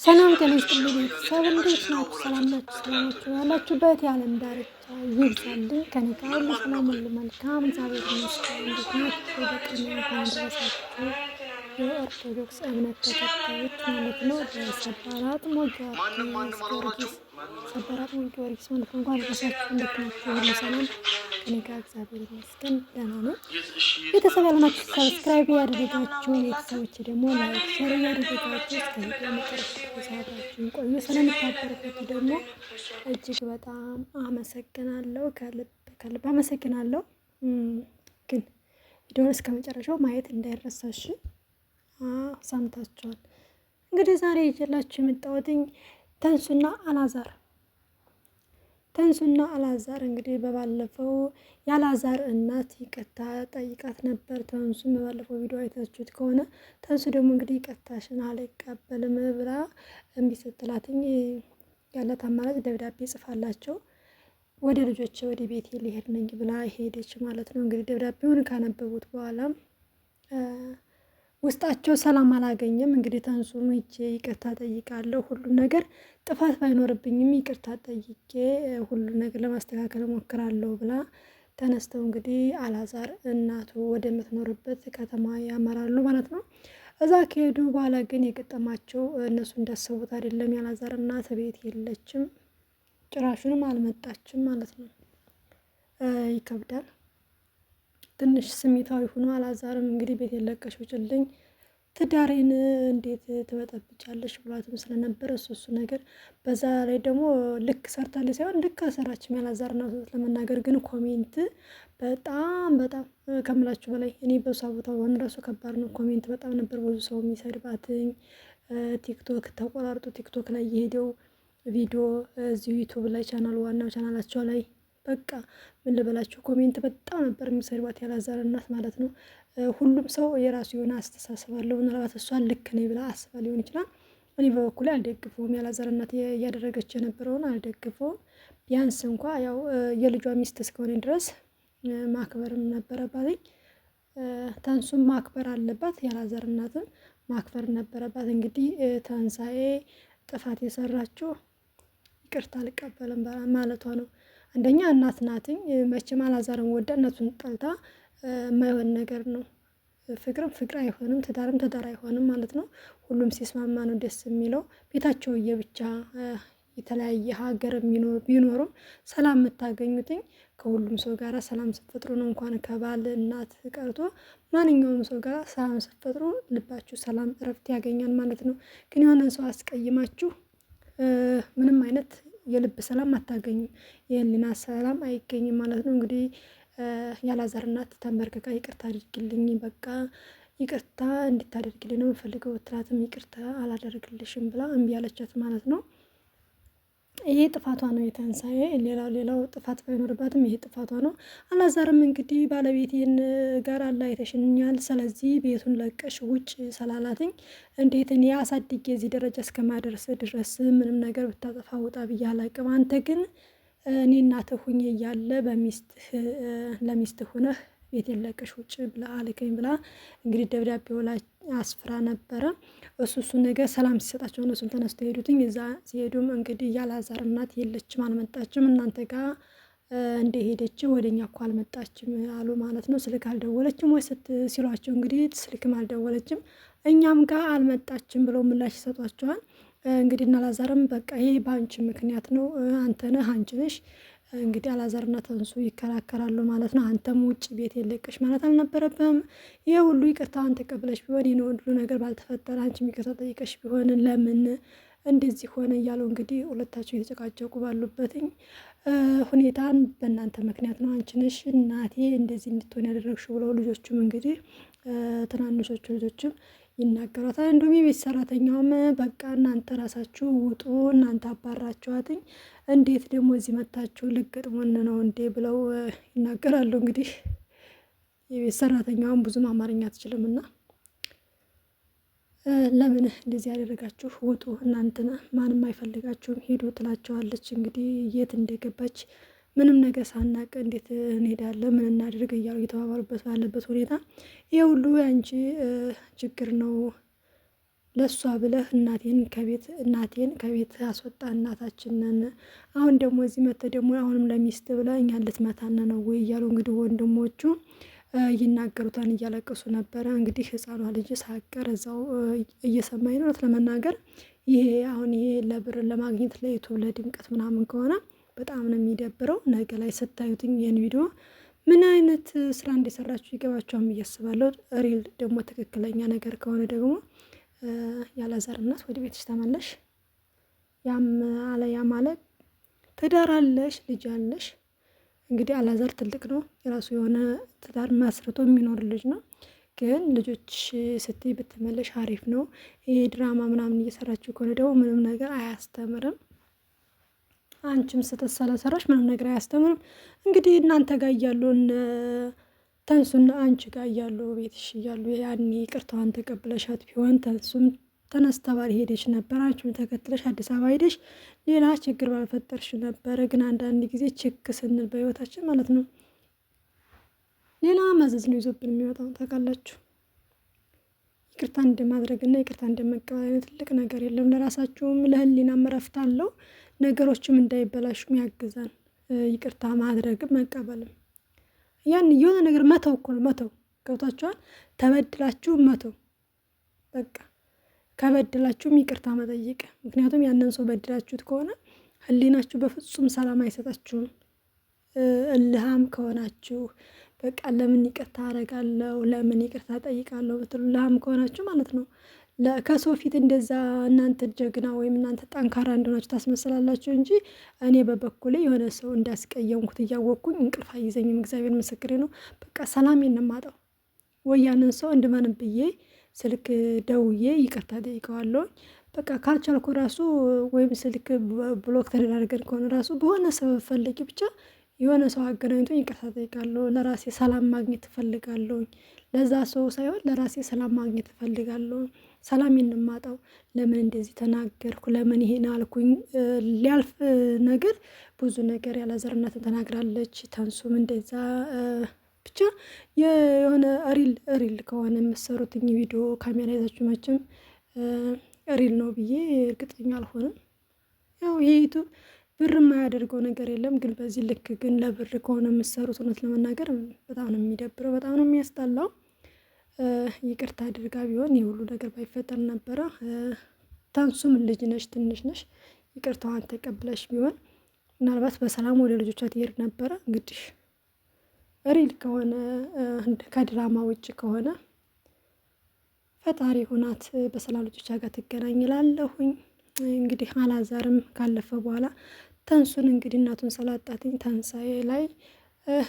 ሰላም ጤና ይስጥልኝ ቤተሰብ እንዴት ናችሁ? ሰላም ናችሁ? ሰላማችሁ ያላችሁበት የዓለም ዳርቻ ይብዛልኝ። ከኔ ጋር ሁሉ ሰላም ሁሉ መልካም እግዚአብሔር ይመስገን። እንዴት ናችሁ? በቅድሚያ እንኳን አደረሳችሁ የኦርቶዶክስ እምነት ተከታዮች ማለት ነው። በሰባራት ጊዮርጊስ ሰባራት ጊዮርጊስ ማለት ነው። እንኳን አደረሳችሁ። እንዴት ናችሁ? ሁሉ ሰላም ከኔ ጋር እግዚአብሔር ይመስገን ደህና ነው። ቤተሰብ ያልናችሁ ሰብስክራይብ ያደረጋችሁ ቤተሰቦች ደግሞ ላይክ ሼር ያደረጋችሁ እስከ መጨረሻ ተሳታችሁ ቆዩ። ስለምታበረታቱ ደግሞ እጅግ በጣም አመሰግናለሁ። ከልብ አመሰግናለሁ። ግን ቪዲዮውን እስከ መጨረሻው ማየት እንዳይረሳሽ። ሰምታችኋል። እንግዲህ ዛሬ ይዤላችሁ የመጣሁትኝ ተንሱና አላዛር እንግዲህ በባለፈው የአላዛር እናት ይቅርታ ጠይቃት ነበር። ተንሱም በባለፈው ቪዲዮ አይታችሁት ከሆነ ተንሱ ደግሞ እንግዲህ ይቅርታሽን አልቀበልም ብላ እምቢ ስትላትኝ ያላት አማራጭ ደብዳቤ ጽፋላቸው ወደ ልጆቼ ወደ ቤቴ ሊሄድ ነኝ ብላ ሄደች ማለት ነው። እንግዲህ ደብዳቤውን ካነበቡት በኋላ ውስጣቸው ሰላም አላገኘም። እንግዲህ ተንሱም ሂጄ ይቅርታ ጠይቃለሁ፣ ሁሉም ነገር ጥፋት ባይኖርብኝም ይቅርታ ጠይቄ ሁሉም ነገር ለማስተካከል እሞክራለሁ ብላ ተነስተው እንግዲህ አላዛር እናቱ ወደምትኖርበት ከተማ ያመራሉ ማለት ነው። እዛ ከሄዱ በኋላ ግን የገጠማቸው እነሱ እንዳሰቡት አይደለም። የአላዛር እናት ቤት የለችም፣ ጭራሹንም አልመጣችም ማለት ነው። ይከብዳል። ትንሽ ስሜታዊ ሆኖ አላዛርም እንግዲህ ቤት የለቀሽ ውጭልኝ፣ ትዳሬን እንዴት ትበጠብጫለሽ ብሏትም ስለነበረ እሱ ነገር በዛ ላይ ደግሞ ልክ ሰርታለች ሳይሆን ልክ አሰራችም ያላዛር ነው ለመናገር። ግን ኮሜንት በጣም ከምላችሁ በላይ እኔ በሷ ቦታ ሆነ ራሱ ከባድ ነው። ኮሜንት በጣም ነበር ብዙ ሰው የሚሰድባትኝ። ቲክቶክ ተቆራርጦ ቲክቶክ ላይ የሄደው ቪዲዮ እዚሁ ዩቱብ ላይ ዋናው ቻናላቸው ላይ በቃ ምን ልበላችሁ፣ ኮሜንት በጣም ነበር የሚሰድባት ያላዛር እናት ማለት ነው። ሁሉም ሰው የራሱ የሆነ አስተሳሰብ አለው። ምናልባት እሷን ልክ ነኝ ብላ አስባ ሊሆን ይችላል። እኔ በበኩሌ አልደግፈውም። ያላዛር እናት እያደረገች የነበረውን አልደግፈውም። ቢያንስ እንኳ ያው የልጇ ሚስት እስከሆነ ድረስ ማክበርም ነበረባትኝ። ተንሱም ማክበር አለባት፣ ያላዛር እናትም ማክበር ነበረባት። እንግዲህ ተንሳኤ ጥፋት የሰራችው ይቅርታ አልቀበልም ማለቷ ነው። አንደኛ እናት ናትኝ። መቼም አላዛርን ወዳ እናቱን ጠልታ የማይሆን ነገር ነው። ፍቅርም ፍቅር አይሆንም፣ ትዳርም ትዳር አይሆንም ማለት ነው። ሁሉም ሲስማማ ነው ደስ የሚለው። ቤታቸው እየብቻ የተለያየ ሀገር ቢኖሩም ሰላም የምታገኙትኝ ከሁሉም ሰው ጋር ሰላም ስትፈጥሩ ነው። እንኳን ከባል እናት ቀርቶ ማንኛውም ሰው ጋር ሰላም ስትፈጥሩ ልባችሁ ሰላም እረፍት ያገኛል ማለት ነው። ግን የሆነን ሰው አስቀይማችሁ ምንም አይነት የልብ ሰላም አታገኙም፣ የህሊና ሰላም አይገኝም ማለት ነው። እንግዲህ ያላዛር እናት ተንበርክካ ይቅርታ አድርግልኝ፣ በቃ ይቅርታ እንድታደርግልኝ ነው የምፈልገው ትላትም ይቅርታ አላደርግልሽም ብላ እምቢ ያለቻት ማለት ነው። ይሄ ጥፋቷ ነው የተንሳኤ። ሌላው ጥፋት ባይኖርባትም ይሄ ጥፋቷ ነው። አላዛርም እንግዲህ ባለቤቴን ጋር አላይተሽኛል፣ ስለዚህ ቤቱን ለቀሽ ውጭ ሰላላትኝ እንዴት እኔ አሳድጌ እዚህ ደረጃ እስከማደርስ ድረስ ምንም ነገር ብታጠፋ ውጣ ብዬ አላቅም። አንተ ግን እኔ እናትህ ሁኜ እያለ ለሚስትህ ሁነህ ቤት የለቀሽ ውጭ ብላ አልከኝ ብላ እንግዲህ ደብዳቤው ላይ አስፍራ ነበረ። እሱ ነገር ሰላም ሲሰጣቸው እነሱም ተነስተው ሄዱትኝ። እዛ ሲሄዱም እንግዲህ ያላዛር እናት የለችም፣ አልመጣችም፣ እናንተ ጋር እንደሄደች ወደኛ እኮ አልመጣችም አሉ ማለት ነው። ስልክ አልደወለችም ወይ ሲሏቸው እንግዲህ ስልክም አልደወለችም እኛም ጋር አልመጣችም ብለው ምላሽ ይሰጧቸዋል። እንግዲህ እና አላዛርም በቃ ይሄ በአንቺ ምክንያት ነው፣ አንተ ነህ፣ አንቺ ነሽ። እንግዲህ አላዛርና ተንሱ ይከራከራሉ ማለት ነው። አንተም ውጭ ቤት የለቀሽ ማለት አልነበረብህም። ይሄ ሁሉ ይቅርታን ተቀብለሽ ቢሆን ይሄ ሁሉ ነገር ባልተፈጠረ፣ አንቺም ይቅርታ ጠይቀሽ ቢሆን ለምን እንደዚህ ሆነ እያለው እንግዲህ ሁለታቸው የተጨቃጨቁ ባሉበትኝ ሁኔታን በእናንተ ምክንያት ነው፣ አንቺ ነሽ እናቴ እንደዚህ እንድትሆን ያደረግሽው ብለው ልጆቹም እንግዲህ ትናንሾቹ ልጆችም ይናገሯታል። እንዲሁም የቤት ሰራተኛውም በቃ እናንተ ራሳችሁ ውጡ፣ እናንተ አባራችኋትኝ፣ እንዴት ደግሞ እዚህ መታችሁ ልገጥሞን ነው እንዴ ብለው ይናገራሉ። እንግዲህ የቤት ሰራተኛውም ብዙም አማርኛ አትችልም እና ለምን እንደዚህ ያደረጋችሁ ውጡ፣ እናንተ ማንም አይፈልጋችሁም ሂዱ ትላቸዋለች። እንግዲህ የት እንደገባች ምንም ነገር ሳናቅ እንዴት እንሄዳለን ምን እናድርግ እያሉ እየተባባሉበት ባለበት ሁኔታ ይሄ ሁሉ ያንቺ ችግር ነው ለሷ ብለህ እናቴን ከቤት አስወጣ፣ እናታችንን አሁን ደግሞ እዚህ መጥተህ ደግሞ አሁንም ለሚስት ብለህ እኛን ልትመታን ነው ወይ እያሉ እንግዲህ ወንድሞቹ ይናገሩታን እያለቀሱ ነበረ። እንግዲህ ህፃኗ ልጅ ሳቀር እዛው እየሰማኝ ነው ለመናገር። ይሄ አሁን ይሄ ለብር ለማግኘት ለዩቱብ ለድምቀት ምናምን ከሆነ በጣም ነው የሚደብረው። ነገ ላይ ስታዩትኝ ይህን ቪዲዮ ምን አይነት ስራ እንደሰራችሁ ይገባችኋል ብዬ አስባለሁ። ሪል ደግሞ ትክክለኛ ነገር ከሆነ ደግሞ ያላዛር እናት ወደ ቤትሽ ተመለሽ። ያም አለ ያም አለ ትዳር አለሽ፣ ልጅ አለሽ። እንግዲህ አላዛር ትልቅ ነው፣ የራሱ የሆነ ትዳር መስርቶ የሚኖር ልጅ ነው። ግን ልጆች ስትይ ብትመለሽ አሪፍ ነው። ይሄ ድራማ ምናምን እየሰራችሁ ከሆነ ደግሞ ምንም ነገር አያስተምርም። አንቺም ስተት ስለሰራሽ ምንም ነገር አያስተምርም። እንግዲህ እናንተ ጋር እያሉ ተንሱና አንቺ ጋር እያሉ ቤትሽ እያሉ ያኔ ይቅርታዋን ተቀብለሻት ቢሆን ተንሱም ተነስታ ባልሄደች ነበር፣ አንቺም ተከትለሽ አዲስ አበባ ሄደሽ ሌላ ችግር ባልፈጠርሽ ነበረ። ግን አንዳንድ ጊዜ ችክ ስንል በህይወታችን ማለት ነው ሌላ መዘዝ ነው ይዞብን የሚወጣው ታውቃላችሁ። ይቅርታ እንደማድረግና ይቅርታ እንደመቀበል አይነት ትልቅ ነገር የለም። ለራሳችሁም ለህሊናም እረፍት አለው፣ ነገሮችም እንዳይበላሹም ያግዛል። ይቅርታ ማድረግም መቀበልም ያን የሆነ ነገር መተው እኮ ነው። መተው ገብቷችኋል? ተበድላችሁ መተው በቃ ከበድላችሁም ይቅርታ መጠየቅ። ምክንያቱም ያንን ሰው በድላችሁት ከሆነ ህሊናችሁ በፍጹም ሰላም አይሰጣችሁም። እልሃም ከሆናችሁ በቃ ለምን ይቅርታ አደርጋለሁ ለምን ይቅርታ ጠይቃለሁ ብትሉ እልሃም ከሆናችሁ ማለት ነው ከሰው ፊት እንደዛ እናንተ ጀግና ወይም እናንተ ጠንካራ እንደሆናችሁ ታስመስላላችሁ እንጂ እኔ በበኩሌ የሆነ ሰው እንዳስቀየምኩት እያወቅኩኝ እንቅልፍ አይዘኝም። እግዚአብሔር ምስክሬ ነው። በቃ ሰላሜን ነው የማጣው። ወይ ያንን ሰው እንድመንም ብዬ ስልክ ደውዬ ይቅርታ ጠይቀዋለሁ። በቃ ካልቻልኩ ራሱ ወይም ስልክ ብሎክ ተደራርገን ከሆነ ራሱ በሆነ ሰበብ ፈልጌ ብቻ የሆነ ሰው አገናኝቶኝ ይቅርታ ጠይቃለሁ። ለራሴ ሰላም ማግኘት እፈልጋለሁ። ለዛ ሰው ሳይሆን ለራሴ ሰላም ማግኘት እፈልጋለሁ። ሰላሜን ነው የማጣው። ለምን እንደዚህ ተናገርኩ፣ ለምን ይሄን አልኩኝ። ሊያልፍ ነገር ብዙ ነገር ያላዛር እናትን ተናግራለች። ተንሱም እንደዛ ብቻ የሆነ ሪል ከሆነ የምትሰሩትኝ ቪዲዮ ካሜራ ይዛችሁ መቼም ሪል ነው ብዬ እርግጠኛ አልሆንም። ያው ይሄ ዩቱብ ብር የማያደርገው ነገር የለም። ግን በዚህ ልክ ግን ለብር ከሆነ የምትሰሩት እውነት ለመናገር በጣም ነው የሚደብረው፣ በጣም ነው የሚያስጠላው። ይቅርታ አድርጋ ቢሆን የሁሉ ነገር ባይፈጠር ነበረ። ተንሱም ልጅ ነሽ፣ ትንሽ ነሽ። ይቅርታዋን ተቀብለሽ ቢሆን ምናልባት በሰላም ወደ ልጆቿ ትሄድ ነበረ። እንግዲህ ሪል ከሆነ ከድራማ ውጭ ከሆነ ፈጣሪ ሆናት በሰላም ልጆቿ ጋር ትገናኝ እላለሁኝ። እንግዲህ አላዛርም ካለፈ በኋላ ተንሱን እንግዲህ እናቱን ስላጣትኝ ተንሳኤ ላይ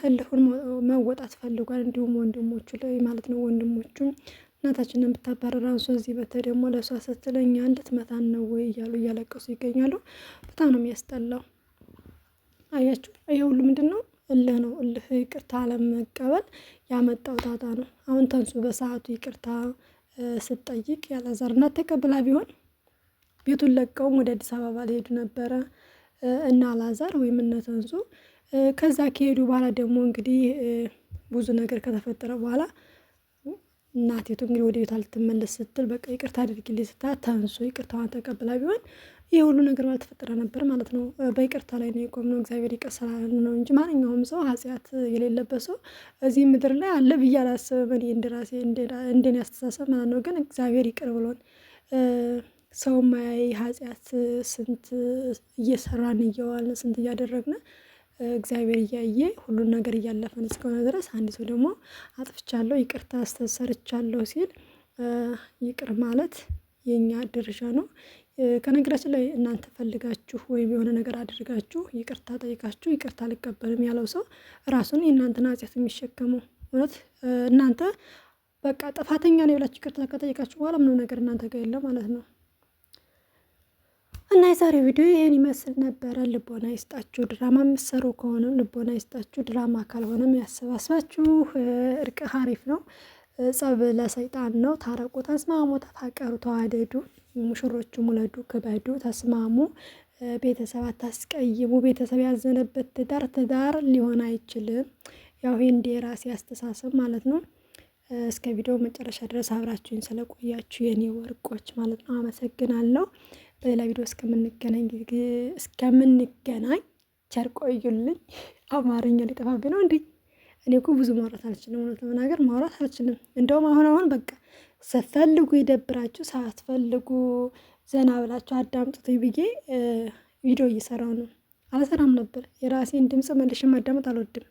እልሁን መወጣት ፈልጓል። እንዲሁም ወንድሞቹ ላይ ማለት ነው። ወንድሞቹም እናታችንን ብታባረር አንሶ እዚህ በተ ደግሞ ለእሷ ስትለኛ እንድትመታን ነው ወይ እያሉ እያለቀሱ ይገኛሉ። በጣም ነው የሚያስጠላው። አያችሁ፣ ይሄ ሁሉ ምንድን ነው? እልህ ነው። እልህ ይቅርታ አለመቀበል ያመጣው ጣጣ ነው። አሁን ተንሱ በሰዓቱ ይቅርታ ስትጠይቅ ያላዛር እናት ተቀብላ ቢሆን ቤቱን ለቀውም ወደ አዲስ አበባ ሊሄዱ ነበረ እና አላዛር ወይም እነ ተንሱ። ከዛ ከሄዱ በኋላ ደግሞ እንግዲህ ብዙ ነገር ከተፈጠረ በኋላ እናቴቱ እንግዲህ ወደ ቤቷ ልትመለስ ስትል በቃ ይቅርታ አድርጊልኝ ስታት ተንሱ ይቅርታዋን ተቀብላ ቢሆን ይህ ሁሉ ነገር ባልተፈጠረ ነበር ማለት ነው። በይቅርታ ላይ ነው የቆምነው። እግዚአብሔር ይቅር ስላለን ነው እንጂ ማንኛውም ሰው ኃጢአት የሌለበት ሰው እዚህ ምድር ላይ አለ ብዬ አላስብም። እኔ እንደራሴ እንደኔ አስተሳሰብ ማለት ነው። ግን እግዚአብሔር ይቅር ብሎን ሰው ማያይ ኃጢአት ስንት እየሰራን እየዋልን ስንት እያደረግን እግዚአብሔር እያየ ሁሉን ነገር እያለፈን እስከሆነ ድረስ አንድ ሰው ደግሞ አጥፍቻለሁ ይቅርታ አስተሰርቻለሁ ሲል ይቅር ማለት የኛ ድርሻ ነው። ከነገራችን ላይ እናንተ ፈልጋችሁ ወይም የሆነ ነገር አድርጋችሁ ይቅርታ ጠይቃችሁ ይቅርታ አልቀበልም ያለው ሰው ራሱን የእናንተን ኃጢአት የሚሸከመው እውነት እናንተ በቃ ጥፋተኛ ነው ብላችሁ ይቅርታ ከጠይቃችሁ በኋላ ምንም ነገር እናንተ ጋር የለም ማለት ነው። እና የዛሬው ቪዲዮ ይሄን ይመስል ነበረ። ልቦና ይስጣችሁ። ድራማ የምትሰሩ ከሆነ ልቦና ይስጣችሁ። ድራማ ካልሆነም ያሰባስባችሁ። እርቅ ሀሪፍ ነው። ጸብ ለሰይጣን ነው። ታረቁ፣ ተስማሙ፣ ተፋቀሩ፣ ተዋደዱ። ሙሽሮቹም ውለዱ፣ ክበዱ፣ ተስማሙ። ቤተሰብ አታስቀይሙ። ቤተሰብ ያዘነበት ትዳር ሊሆን አይችልም። ያው ይሄ እንደ ራሴ አስተሳሰብ ማለት ነው። እስከ ቪዲዮ መጨረሻ ድረስ አብራችሁኝ ስለቆያችሁ የኔ ወርቆች ማለት ነው አመሰግናለሁ። በሌላ ቪዲዮ እስከምንገናኝ ቸር ቆዩልኝ። አማርኛ ሊጠፋብኝ ነው እንዴ? እኔ እኮ ብዙ ማውራት አልችልም፣ እውነት ለመናገር ማውራት አልችልም። እንደውም አሁን በቃ ስትፈልጉ ይደብራችሁ፣ ሳትፈልጉ ዘና ብላችሁ አዳምጡትኝ ብዬ ቪዲዮ እየሰራው ነው። አልሰራም ነበር፣ የራሴን ድምፅ መልሼ ማዳመጥ አልወድም።